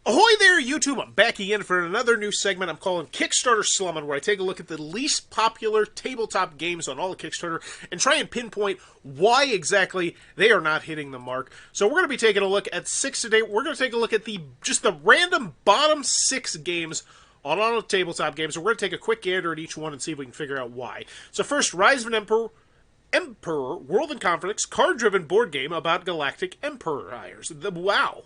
Ahoy there, YouTube! I'm back again for another new segment I'm calling Kickstarter Slummin, where I take a look at the least popular tabletop games on all of Kickstarter and try and pinpoint why exactly they are not hitting the mark. So we're going to be taking a look at 6 today. We're going to take a look at just the random bottom 6 games on all of tabletop games. So we're going to take a quick gander at each one and see if we can figure out why. So first, Rise of an Emperor, World and Conflicts, card-driven board game about galactic empires. Wow.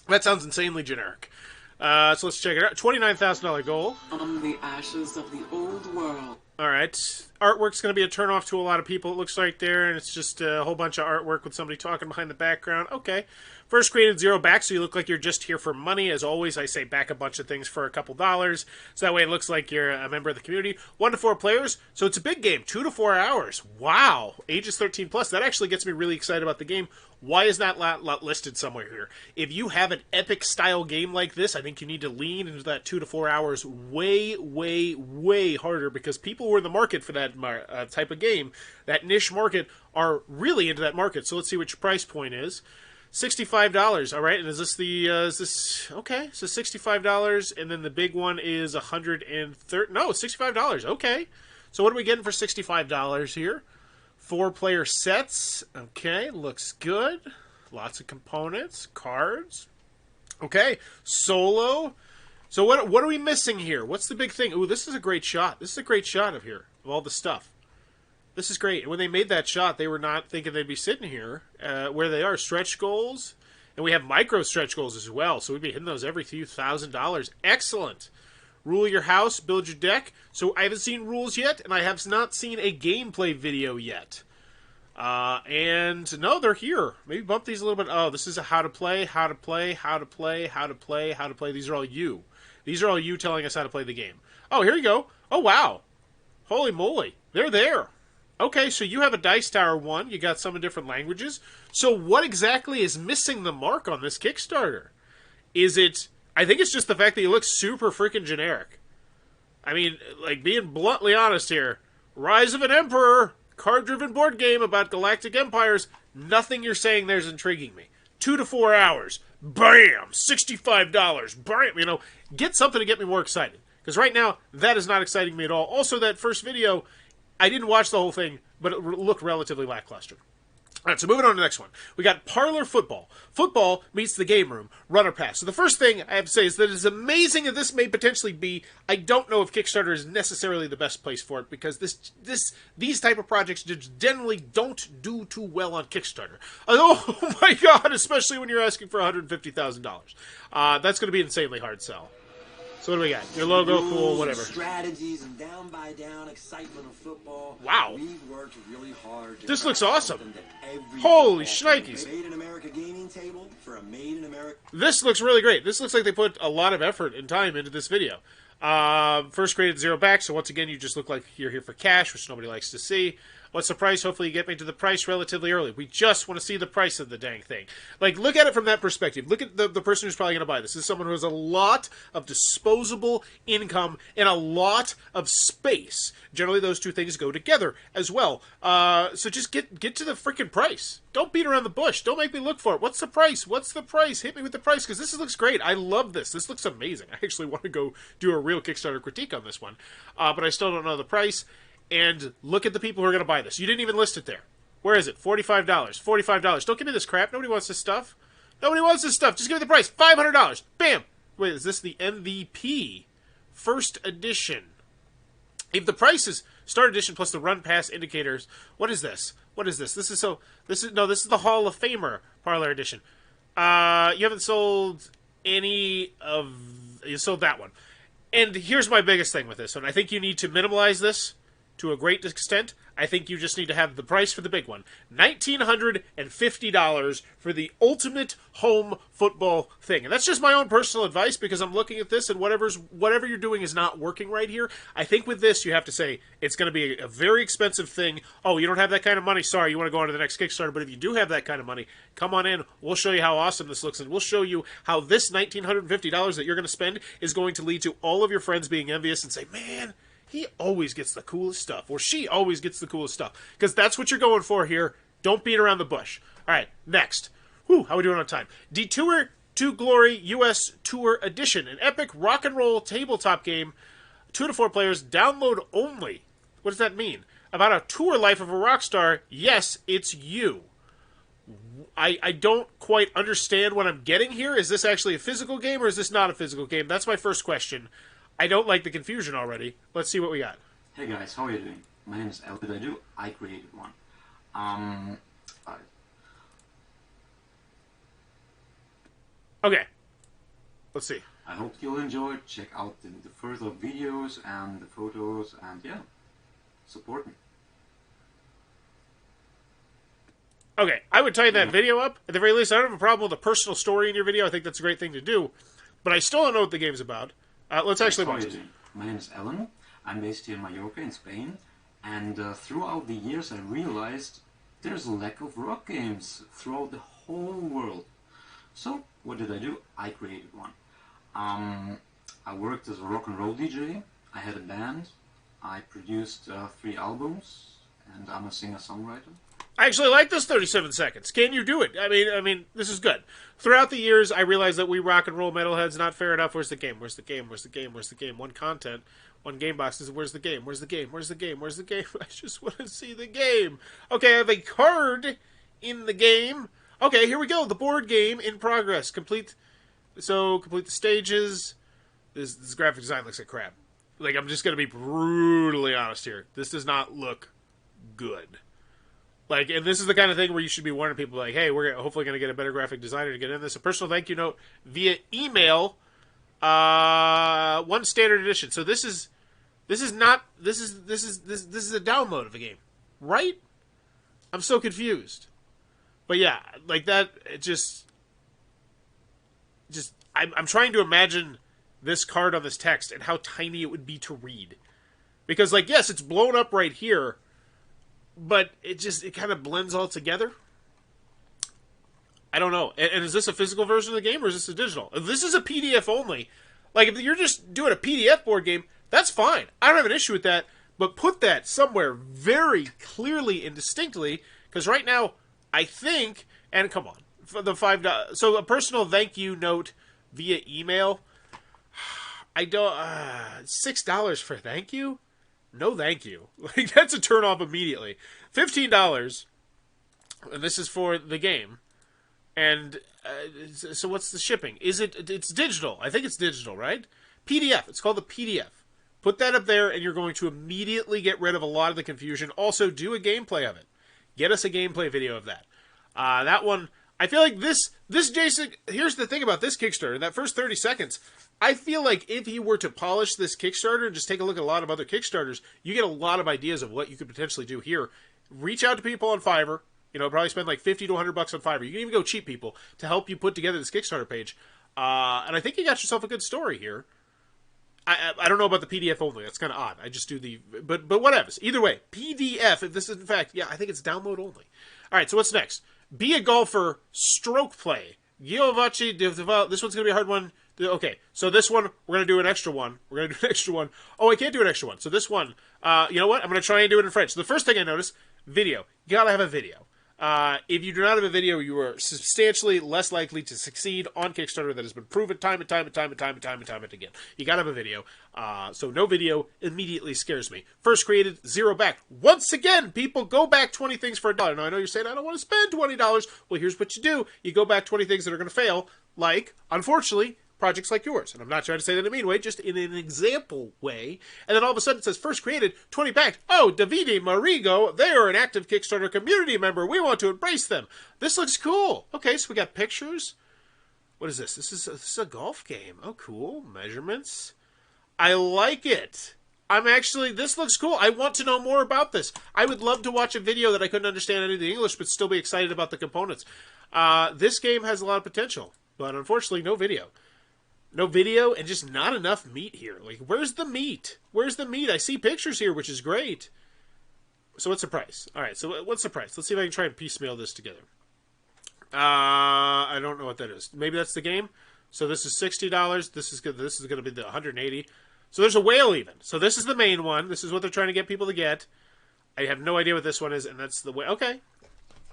That sounds insanely generic. So let's check it out. $29,000 goal. From the ashes of the old world. Alright. Artwork's going to be a turnoff to a lot of people, it looks like there, and it's just a whole bunch of artwork with somebody talking behind the background. Okay. First created 0 back, so you look like you're just here for money. As always, I say back a bunch of things for a couple dollars, so that way it looks like you're a member of the community. 1 to 4 players, so it's a big game. 2 to 4 hours. Wow. Ages 13 plus. That actually gets me really excited about the game. Why is that not listed somewhere here? If you have an epic-style game like this, I think you need to lean into that 2 to 4 hours way, way, way harder, because people who are in the market for that type of game, that niche market, are really into that market. So let's see what your price point is. $65, all right, and is this okay, so $65, and then the big one is $130, no, $65, okay. So what are we getting for $65 here? 4-player sets, okay, looks good. Lots of components, cards, okay, solo. So what are we missing here? What's the big thing? Ooh, this is a great shot. This is a great shot of here, of all the stuff. This is great. And when they made that shot, they were not thinking they'd be sitting here where they are. Stretch goals. And we have micro stretch goals as well. So we'd be hitting those every few $1,000. Excellent. Rule your house. Build your deck. So I haven't seen rules yet. And I have not seen a gameplay video yet. And no, they're here. Maybe bump these a little bit. Oh, this is a how to play, how to play, how to play, how to play, how to play. These are all you. These are all you telling us how to play the game. Oh, here you go. Oh, wow. Holy moly. They're there. Okay, so you have a Dice Tower 1. You got some in different languages. So what exactly is missing the mark on this Kickstarter? Is it... I think it's just the fact that you look super freaking generic. I mean, like, being bluntly honest here. Rise of an Emperor, card-driven board game about galactic empires. Nothing you're saying there's intriguing me. 2 to 4 hours. Bam! $65. Bam! You know, get something to get me more excited. Because right now, that is not exciting me at all. Also, that first video... I didn't watch the whole thing, but it looked relatively lackluster. All right, so moving on to the next one. We got Parlor Football. Football meets the game room. Runner pass. So the first thing I have to say is that as amazing as this may potentially be, I don't know if Kickstarter is necessarily the best place for it, because these type of projects just generally don't do too well on Kickstarter. Oh my god, especially when you're asking for $150,000. That's going to be an insanely hard sell. So what do we got? Your logo, cool, whatever. Strategies and down by down excitement of football. Wow. We've worked really hard. This looks awesome. Holy shnikes. Made in America gaming table for a Made in America. This looks really great. This looks like they put a lot of effort and time into this video. First created 0 back, so once again, you just look like you're here for cash, which nobody likes to see. What's the price? Hopefully you get me to the price relatively early. We just want to see the price of the dang thing. Like, look at it from that perspective. Look at the person who's probably going to buy this. This is someone who has a lot of disposable income and a lot of space. Generally, those two things go together as well. So just get to the freaking price. Don't beat around the bush. Don't make me look for it. What's the price? What's the price? Hit me with the price, because this looks great. I love this. This looks amazing. I actually want to go do a real Kickstarter critique on this one. But I still don't know the price. And look at the people who are going to buy this. You didn't even list it there. Where is it? $45. $45. Don't give me this crap. Nobody wants this stuff. Nobody wants this stuff. Just give me the price. $500. Bam. Wait, is this the MVP? First edition. If the price is start edition plus the run pass indicators, what is this? What is this? This is the Hall of Famer Parlor edition. You haven't sold any of... You sold that one. And here's my biggest thing with this one. I think you need to minimize this to a great extent. I think you just need to have the price for the big one. $1,950 for the ultimate home football thing. And that's just my own personal advice, because I'm looking at this and whatever you're doing is not working right here. I think with this, you have to say it's going to be a very expensive thing. Oh, you don't have that kind of money? Sorry, you want to go on to the next Kickstarter. But if you do have that kind of money, come on in. We'll show you how awesome this looks, and we'll show you how this $1,950 that you're going to spend is going to lead to all of your friends being envious and say, man, he always gets the coolest stuff, or she always gets the coolest stuff, because that's what you're going for here. Don't beat around the bush. All right, next. Whew, how are we doing on time? Detour to Glory U.S. Tour Edition, an epic rock and roll tabletop game, 2 to 4 players, download only. What does that mean? About a tour life of a rock star. Yes, it's you. I don't quite understand what I'm getting here. Is this actually a physical game or is this not a physical game? That's my first question. I don't like the confusion already. Let's see what we got. Hey guys, how are you doing? My name is El. What did I do? I created one. Okay. Let's see. I hope you'll enjoy it. Check out the further videos and the photos and yeah, support me. Okay, I would tighten that video up. At the very least, I don't have a problem with a personal story in your video. I think that's a great thing to do. But I still don't know what the game's about. Let's actually watch it. My name is Ellen. I'm based here in Mallorca in Spain. And throughout the years I realized there's a lack of rock games throughout the whole world. So, what did I do? I created one. I worked as a rock and roll DJ. I had a band. I produced 3 albums. And I'm a singer-songwriter. I actually like this 37 seconds. Can you do it? I mean, this is good. Throughout the years, I realized that we rock and roll metalheads not fair enough. Where's the game? Where's the game? Where's the game? Where's the game? One content, one game box. Where's the game? Where's the game? Where's the game? Where's the game? I just want to see the game. Okay, I have a card in the game. Okay, here we go. The board game in progress. Complete the stages. This graphic design looks like crap. Like, I'm just going to be brutally honest here. This does not look good. Like, and this is the kind of thing where you should be warning people, like, hey, we're hopefully going to get a better graphic designer to get in this. A personal thank you note via email, 1 standard edition. So this is a download of a game, right? I'm so confused. But yeah, like that, it just I'm trying to imagine this card on this text and how tiny it would be to read. Because, like, yes, it's blown up right here, but it kind of blends all together. I don't know. And is this a physical version of the game, or is this a digital? If this is a PDF only, like, if you're just doing a PDF board game, that's fine. I don't have an issue with that, but put that somewhere very clearly and distinctly, because right now, I think, and come on, for the $5, so a personal thank you note via email, I don't, $6 for thank you? No thank you. Like, that's a turn off immediately. $15, and this is for the game. And so what's the shipping? It's digital. I think it's digital, right? PDF. It's called the PDF. Put that up there, and you're going to immediately get rid of a lot of the confusion. Also, do a gameplay of it. Get us a gameplay video of that. That one, I feel like this Jason, here's the thing about this Kickstarter. That first 30 seconds, I feel like if you were to polish this Kickstarter and just take a look at a lot of other Kickstarters, you get a lot of ideas of what you could potentially do here. Reach out to people on Fiverr. You know, probably spend like $50 to $100 on Fiverr. You can even go cheap people to help you put together this Kickstarter page. And I think you got yourself a good story here. I don't know about the PDF only. That's kind of odd. I just do the... But whatever. Either way, PDF, if this is in fact... Yeah, I think it's download only. All right, so what's next? Be a Golfer, Stroke Play. Giovaci, this one's going to be a hard one. Okay, so this one, we're going to do an extra one. Oh, I can't do an extra one. So this one, you know what? I'm going to try and do it in French. So the first thing I noticed, video. You got to have a video. If you do not have a video, you are substantially less likely to succeed on Kickstarter. That has been proven time and time again. You gotta have a video. So no video immediately scares me. First created, $0 back. Once again, people go back 20 things for $1. Now I know you're saying I don't want to spend $20. Well, here's what you do. You go back 20 things that are going to fail, like, unfortunately, projects like yours. And I'm not trying to say that in a mean way, just in an example way. And then all of a sudden it says, first created, 20 backed. Oh, Davide Marigo, they are an active Kickstarter community member. We want to embrace them. This looks cool. Okay, so we got pictures. What is this? This is a golf game. Oh, cool. Measurements. I like it. This looks cool. I want to know more about this. I would love to watch a video that I couldn't understand any of the English, but still be excited about the components. This game has a lot of potential, but unfortunately, no video. No video and just not enough meat here. Like, where's the meat? Where's the meat? I see pictures here, which is great. So what's the price? All right, so what's the price? Let's see if I can try and piecemeal this together. I don't know what that is. Maybe that's the game. So this is $60. This is going to be the $180. So there's a whale even. So this is the main one. This is what they're trying to get people to get. I have no idea what this one is, and that's the way. Okay.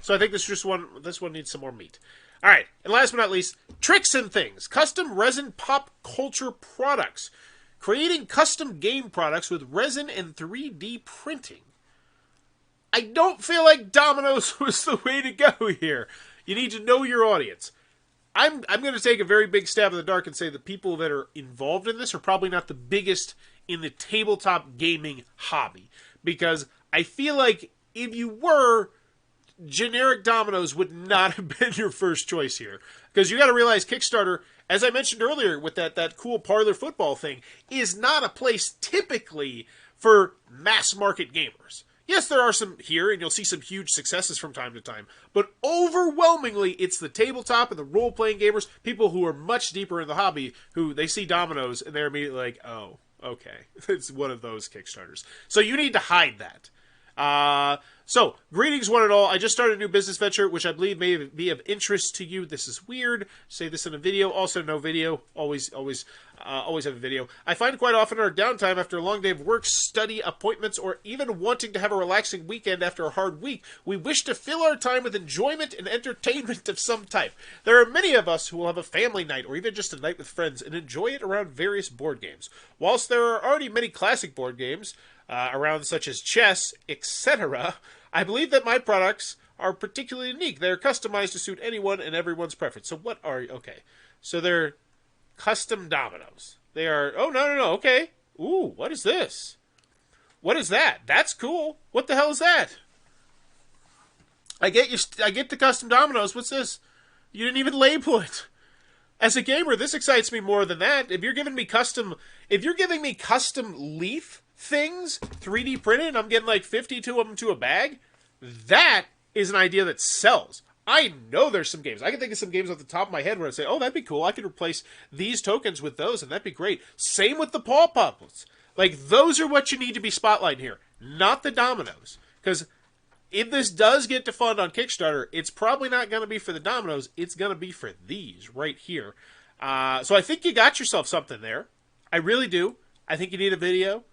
So I think this one needs some more meat. All right, and last but not least, Tricks and Things, custom resin pop culture products. Creating custom game products with resin and 3D printing. I don't feel like Domino's was the way to go here. You need to know your audience. I'm going to take a very big stab in the dark and say the people that are involved in this are probably not the biggest in the tabletop gaming hobby. Because I feel like if you were, generic Domino's would not have been your first choice here. Because you got to realize Kickstarter, as I mentioned earlier with that cool parlor football thing, is not a place typically for mass market gamers. Yes, there are some here, and you'll see some huge successes from time to time. But overwhelmingly, it's the tabletop and the role-playing gamers, people who are much deeper in the hobby, who they see Domino's, and they're immediately like, oh, okay. It's one of those Kickstarters. So you need to hide that. So, greetings one and all. I just started a new business venture, which I believe may be of interest to you. This is weird. Say this in a video. Also, no video. Always have a video. I find quite often in our downtime after a long day of work, study, appointments, or even wanting to have a relaxing weekend after a hard week, we wish to fill our time with enjoyment and entertainment of some type. There are many of us who will have a family night or even just a night with friends and enjoy it around various board games. Whilst there are already many classic board games, around such as chess, etc., I believe that my products are particularly unique. They're customized to suit anyone and everyone's preference. So what are... Okay. So they're custom dominoes. They are... Oh, no. Okay. Ooh, what is this? What is that? That's cool. What the hell is that? I get the custom dominoes. What's this? You didn't even label it. As a gamer, this excites me more than that. If you're giving me custom leaf things, 3D printed, and I'm getting like 52 of them to a bag, that is an idea that sells. I know there's some games. I can think of some games off the top of my head where I say, oh, that'd be cool. I could replace these tokens with those, and that'd be great. Same with the Paw Puppets. Like, those are what you need to be spotlighting here, not the dominoes. Because if this does get to fund on Kickstarter, it's probably not going to be for the dominoes. It's going to be for these right here. So I think you got yourself something there. I really do. I think you need a video.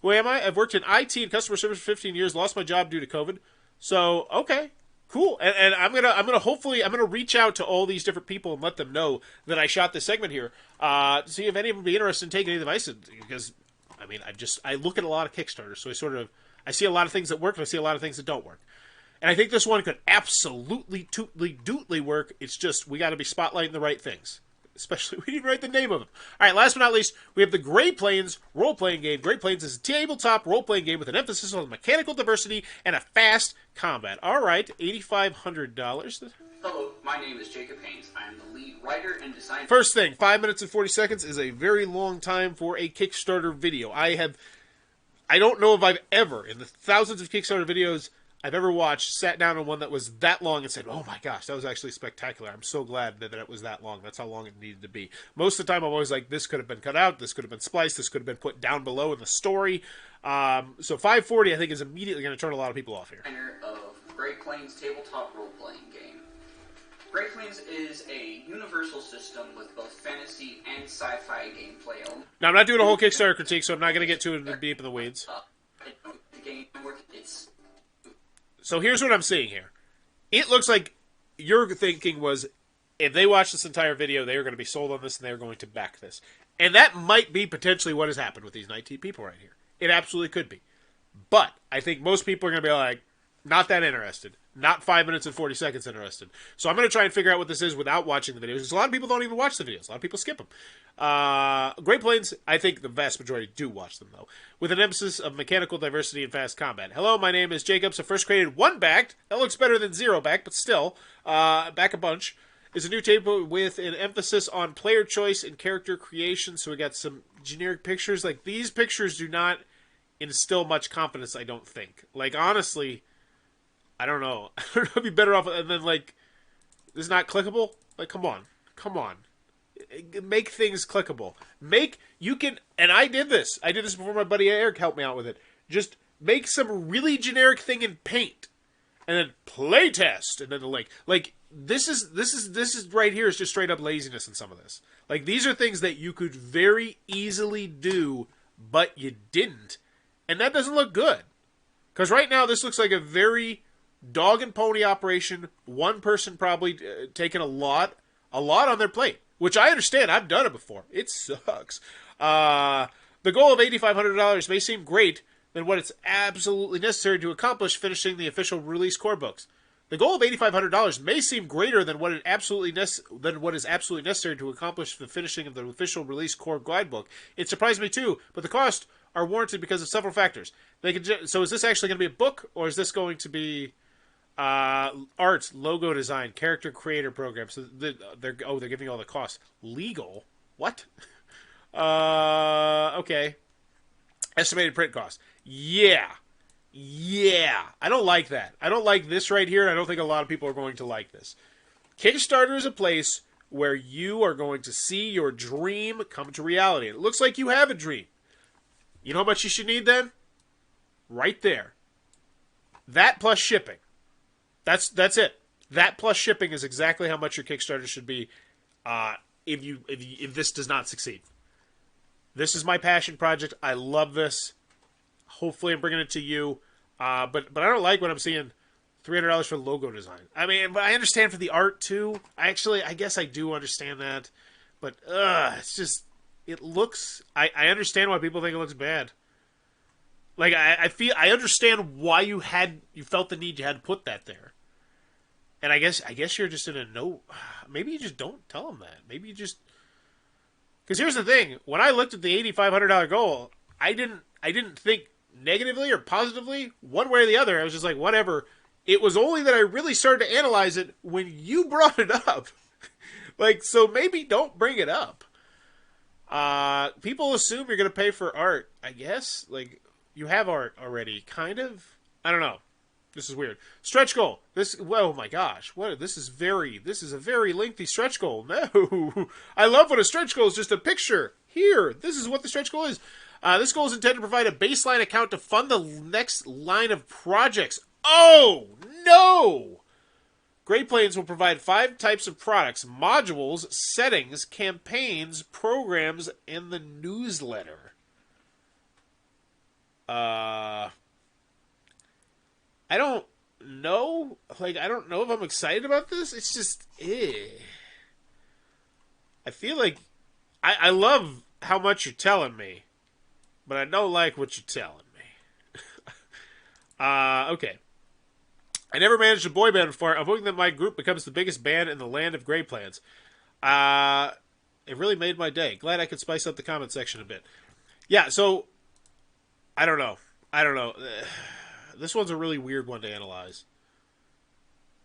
Who am I? I've worked in IT and customer service for 15 years, lost my job due to COVID. So, okay, cool. And I'm gonna reach out to all these different people and let them know that I shot this segment here, to see if any of them would be interested in taking any advice. Because, I mean, I look at a lot of Kickstarters, so I see a lot of things that work and I see a lot of things that don't work. And I think this one could absolutely dootly work. It's just, we got to be spotlighting the right things. Especially, we didn't write the name of them. All right, last but not least, we have the Great Plains role-playing game. Great Plains is a tabletop role-playing game with an emphasis on mechanical diversity and a fast combat. All right, $8,500. Hello, my name is Jacob Haynes. I am the lead writer and designer. First thing, 5 minutes and 40 seconds is a very long time for a Kickstarter video. I don't know if I've ever, in the thousands of Kickstarter videos I've ever watched, sat down on one that was that long and said, oh my gosh, that was actually spectacular. I'm so glad that it was that long. That's how long it needed to be. Most of the time I'm always like, this could have been cut out, this could have been spliced, this could have been put down below in the story. So 540 I think is immediately going to turn a lot of people off here. Of Great Plains tabletop role-playing game. Great Plains is a universal system with both fantasy and sci-fi gameplay. Now I'm not doing a whole Kickstarter critique, so I'm not going to get too deep in the weeds. The game it's... So here's what I'm seeing here. It looks like your thinking was, if they watch this entire video, they are going to be sold on this and they're going to back this. And that might be potentially what has happened with these 19 people right here. It absolutely could be. But I think most people are going to be like, not that interested. Not 5 minutes and 40 seconds interested. So I'm going to try and figure out what this is without watching the videos. Because a lot of people don't even watch the videos. A lot of people skip them. Great Plains, I think the vast majority do watch them, though. With an emphasis of mechanical diversity and fast combat. Hello, my name is Jacob. So first created 1 backed. That looks better than 0 backed, but still. Back a bunch. Is a new table with an emphasis on player choice and character creation. So we got some generic pictures. Like, these pictures do not instill much confidence, I don't think. Like, honestly, I don't know. I don't know if you'd be better off. And then, like, this is not clickable? Like, come on. Come on. Make things clickable. And I did this. I did this before my buddy Eric helped me out with it. Just make some really generic thing in Paint. And then play test. And then the link. Like, this is right here is just straight up laziness in some of this. Like, these are things that you could very easily do, but you didn't. And that doesn't look good. Because right now, this looks like a very dog and pony operation. One person probably taking a lot on their plate, which I understand. I've done it before. It sucks. The goal of $8,500 may seem great than what it's absolutely necessary to accomplish finishing the official release core books. The goal of $8,500 may seem greater than what is absolutely necessary to accomplish the finishing of the official release core guidebook. It surprised me too, but the costs are warranted because of several factors. So is this actually going to be a book, or is this going to be art, logo design, character creator program? So they're giving you all the costs. Legal? What? Okay. Estimated print cost. Yeah. I don't like that. I don't like this right here, and I don't think a lot of people are going to like this. Kickstarter is a place where you are going to see your dream come to reality. It looks like you have a dream. You know how much you should need then? Right there. That plus shipping. That's it. That plus shipping is exactly how much your Kickstarter should be if this does not succeed. This is my passion project. I love this. Hopefully I'm bringing it to you. But I don't like when I'm seeing $300 for logo design. I mean, but I understand for the art too. I guess I do understand that. But it's just, it looks, I understand why people think it looks bad. Like, I understand why you felt the need you had to put that there. And I guess you're just in a no, maybe you just don't tell them that. Maybe you just, because here's the thing. When I looked at the $8,500 goal, I didn't think negatively or positively one way or the other. I was just like, whatever. It was only that I really started to analyze it when you brought it up. Like, so maybe don't bring it up. People assume you're going to pay for art, I guess. Like, you have art already, kind of. I don't know. This is weird. Stretch goal. Oh my gosh. This is a very lengthy stretch goal. No. I love when a stretch goal is just a picture. Here. This is what the stretch goal is. This goal is intended to provide a baseline account to fund the next line of projects. Oh, no! Great Plains will provide 5 types of products, modules, settings, campaigns, programs, and the newsletter. I don't know. Like, I don't know if I'm excited about this. It's just, I feel like, I love how much you're telling me, but I don't like what you're telling me. Okay. I never managed a boy band before. I'm hoping that my group becomes the biggest band in the land of Great Plains. It really made my day. Glad I could spice up the comment section a bit. Yeah, so, I don't know. This one's a really weird one to analyze.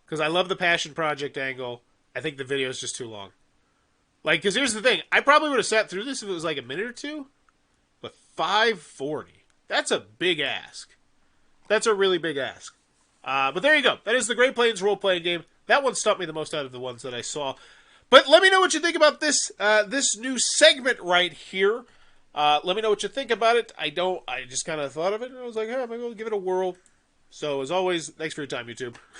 Because I love the passion project angle. I think the video is just too long. Like, because here's the thing. I probably would have sat through this if it was like a minute or two. But $540. That's a big ask. That's a really big ask. But there you go. That is the Great Plains role-playing game. That one stumped me the most out of the ones that I saw. But let me know what you think about this this new segment right here. Let me know what you think about it. I just kind of thought of it, and I was like, hey, I'm going to give it a whirl. So, as always, thanks for your time, YouTube.